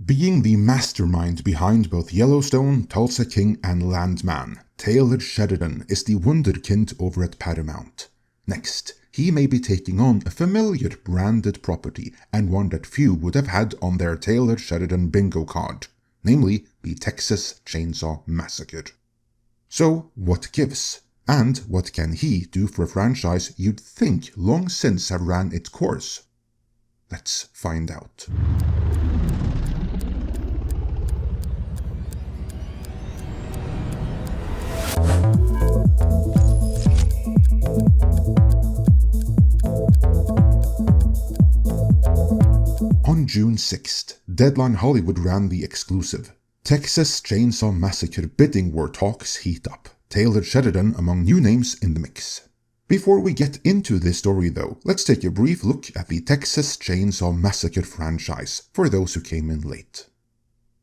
Being the mastermind behind both Yellowstone, Tulsa King and Landman, Taylor Sheridan is the Wunderkind over at Paramount. Next, he may be taking on a familiar branded property and one that few would have had on their Taylor Sheridan bingo card, namely the Texas Chainsaw Massacre. So, what gives? And what can he do for a franchise you'd think long since have ran its course? Let's find out. On June 6th, Deadline Hollywood ran the exclusive. Texas Chainsaw Massacre bidding war talks heat up, Taylor Sheridan among new names in the mix. Before we get into this story though, let's take a brief look at the Texas Chainsaw Massacre franchise for those who came in late.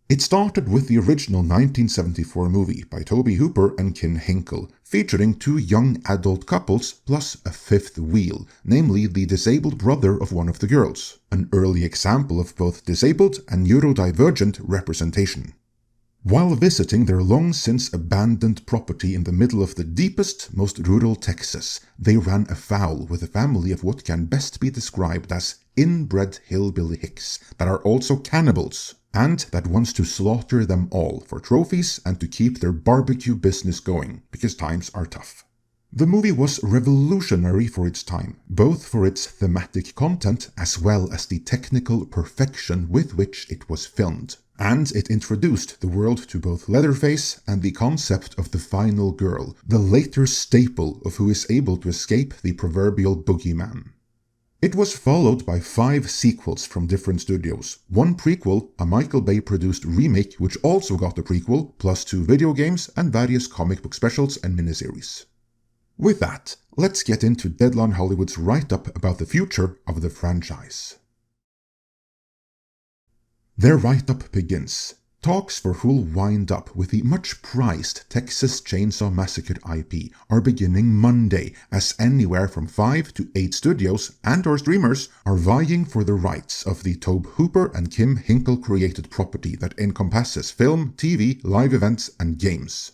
It started with the original 1974 movie by Tobe Hooper and Kim Hinkle, featuring two young adult couples plus a fifth wheel, namely the disabled brother of one of the girls, an early example of both disabled and neurodivergent representation. While visiting their long-since abandoned property in the middle of the deepest, most rural Texas, they ran afoul with a family of what can best be described as inbred hillbilly hicks that are also cannibals, and that wants to slaughter them all for trophies and to keep their barbecue business going, because times are tough. The movie was revolutionary for its time, both for its thematic content as well as the technical perfection with which it was filmed. And it introduced the world to both Leatherface and the concept of the final girl, the later staple of who is able to escape the proverbial boogeyman. It was followed by 5 sequels from different studios, 1 prequel, a Michael Bay-produced remake which also got a prequel, plus 2 video games and various comic book specials and miniseries. With that, let's get into Deadline Hollywood's write-up about the future of the franchise. Their write-up begins. Talks for who'll wind up with the much-prized Texas Chainsaw Massacre IP are beginning Monday, as anywhere from 5 to 8 studios and/or streamers are vying for the rights of the Tobe Hooper and Kim Hinkle created property that encompasses film, TV, live events, and games.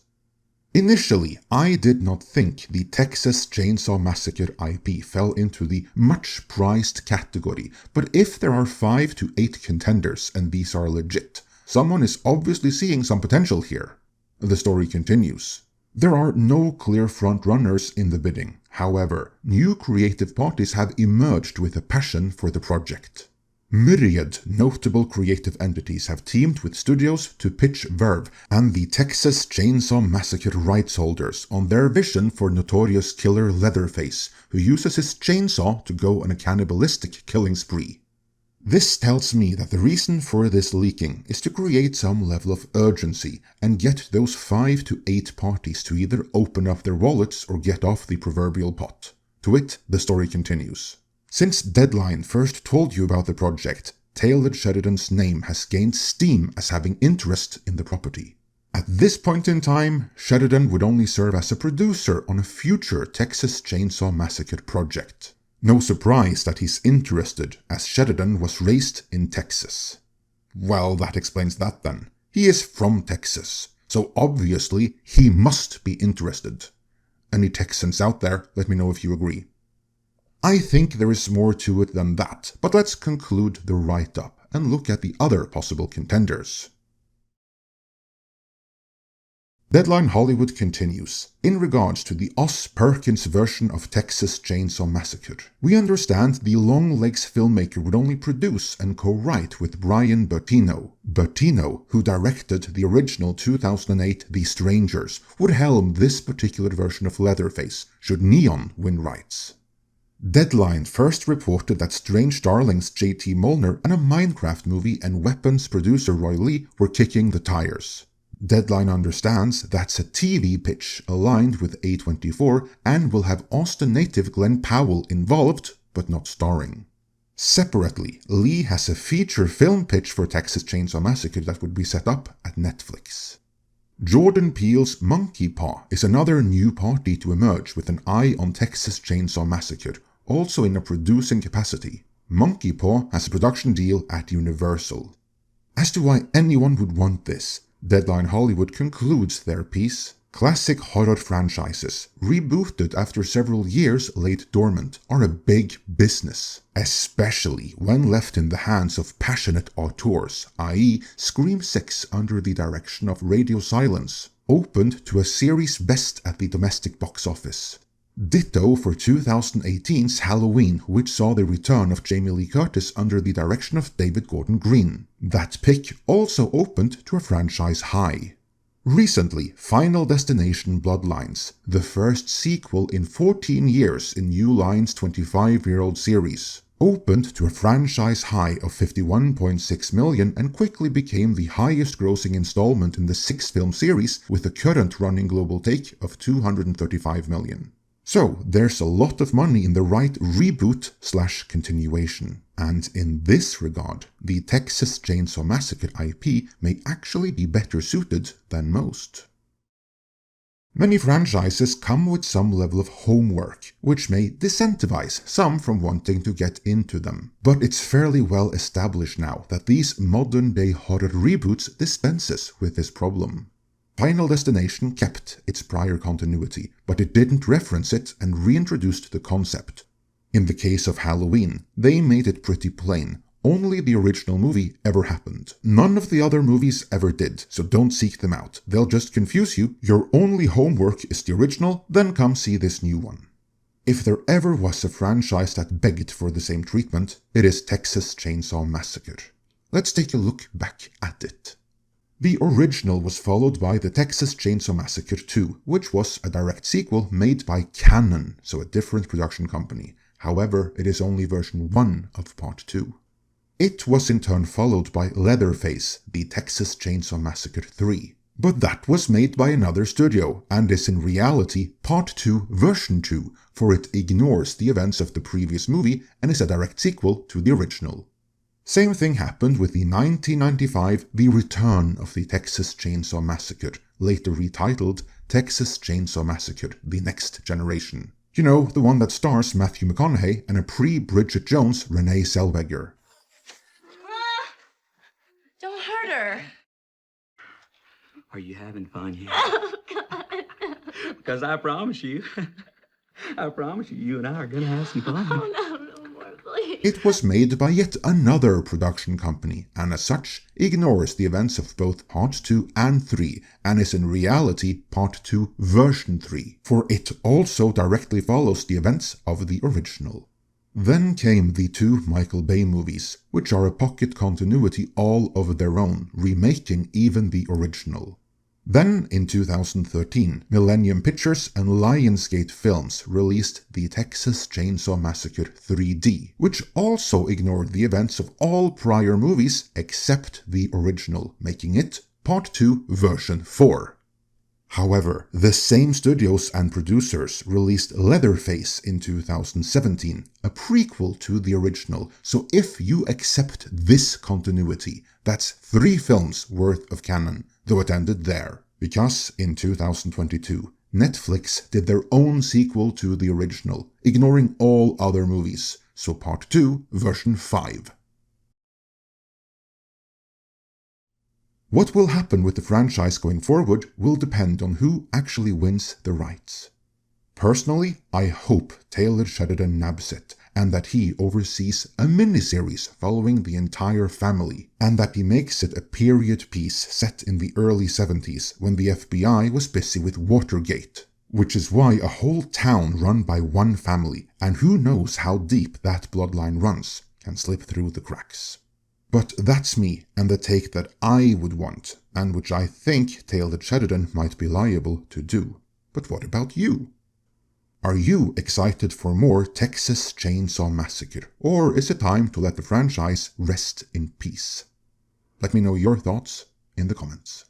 Initially, I did not think the Texas Chainsaw Massacre IP fell into the much-prized category, but if there are 5 to 8 contenders and these are legit, someone is obviously seeing some potential here. The story continues. There are no clear frontrunners in the bidding. However, new creative parties have emerged with a passion for the project. Myriad notable creative entities have teamed with studios to pitch Verve and the Texas Chainsaw Massacre rights holders on their vision for notorious killer Leatherface, who uses his chainsaw to go on a cannibalistic killing spree. This tells me that the reason for this leaking is to create some level of urgency and get those 5 to 8 parties to either open up their wallets or get off the proverbial pot. To it, the story continues. Since Deadline first told you about the project, Taylor Sheridan's name has gained steam as having interest in the property. At this point in time, Sheridan would only serve as a producer on a future Texas Chainsaw Massacre project. No surprise that he's interested, as Sheridan was raised in Texas. Well, that explains that then. He is from Texas, so obviously he must be interested. Any Texans out there, let me know if you agree. I think there is more to it than that, but let's conclude the write-up and look at the other possible contenders. Deadline Hollywood continues. In regards to the Os Perkins version of Texas Chainsaw Massacre, we understand the Longlegs filmmaker would only produce and co-write with Brian Bertino. Bertino, who directed the original 2008 The Strangers, would helm this particular version of Leatherface, should Neon win rights. Deadline first reported that Strange Darlings J.T. Molnar and a Minecraft movie and Weapons producer Roy Lee were kicking the tires. Deadline understands that's a TV pitch aligned with A24 and will have Austin native Glenn Powell involved, but not starring. Separately, Lee has a feature film pitch for Texas Chainsaw Massacre that would be set up at Netflix. Jordan Peele's Monkey Paw is another new party to emerge with an eye on Texas Chainsaw Massacre, also in a producing capacity. Monkey Paw has a production deal at Universal. As to why anyone would want this, Deadline Hollywood concludes their piece. Classic horror franchises, rebooted after several years laid dormant, are a big business, especially when left in the hands of passionate auteurs, i.e. Scream 6 under the direction of Radio Silence, opened to a series best at the domestic box office. Ditto for 2018's Halloween, which saw the return of Jamie Lee Curtis under the direction of David Gordon Green. That pick also opened to a franchise high. Recently, Final Destination Bloodlines, the first sequel in 14 years in New Line's 25-year-old series, opened to a franchise high of $51.6 million and quickly became the highest-grossing installment in the 6-film series with a current running global take of $235 million. So, there's a lot of money in the right reboot/continuation. And in this regard, the Texas Chainsaw Massacre IP may actually be better suited than most. Many franchises come with some level of homework, which may disincentivize some from wanting to get into them. But it's fairly well established now that these modern-day horror reboots dispenses with this problem. Final Destination kept its prior continuity, but it didn't reference it and reintroduced the concept. In the case of Halloween, they made it pretty plain. Only the original movie ever happened. None of the other movies ever did, so don't seek them out. They'll just confuse you. Your only homework is the original, then come see this new one. If there ever was a franchise that begged for the same treatment, it is Texas Chainsaw Massacre. Let's take a look back at it. The original was followed by the Texas Chainsaw Massacre 2, which was a direct sequel made by Canon, so a different production company. However, it is only version 1 of Part 2. It was in turn followed by Leatherface, the Texas Chainsaw Massacre 3. But that was made by another studio, and is in reality Part 2 version 2, for it ignores the events of the previous movie and is a direct sequel to the original. Same thing happened with the 1995 The Return of the Texas Chainsaw Massacre, later retitled Texas Chainsaw Massacre: The Next Generation. You know, the one that stars Matthew McConaughey and a pre-Bridget Jones Renee Zellweger. Don't hurt her. Are you having fun here? Oh, God. Because I promise you, you and I are going to have some fun. Oh, no more, please. It was made by yet another production company, and as such, ignores the events of both Part 2 and 3, and is in reality Part 2 version 3, for it also directly follows the events of the original. Then came the 2 Michael Bay movies, which are a pocket continuity all of their own, remaking even the original. Then, in 2013, Millennium Pictures and Lionsgate Films released the Texas Chainsaw Massacre 3D, which also ignored the events of all prior movies except the original, making it Part 2 version 4. However, the same studios and producers released Leatherface in 2017, a prequel to the original, so if you accept this continuity, that's 3 films worth of canon, though it ended there. Because in 2022, Netflix did their own sequel to the original, ignoring all other movies, so Part 2, version 5. What will happen with the franchise going forward will depend on who actually wins the rights. Personally, I hope Taylor Sheridan nabs it, and that he oversees a miniseries following the entire family, and that he makes it a period piece set in the early 70s when the FBI was busy with Watergate, which is why a whole town run by one family, and who knows how deep that bloodline runs, can slip through the cracks. But that's me and the take that I would want, and which I think Taylor Sheridan might be liable to do. But what about you? Are you excited for more Texas Chainsaw Massacre, or is it time to let the franchise rest in peace? Let me know your thoughts in the comments.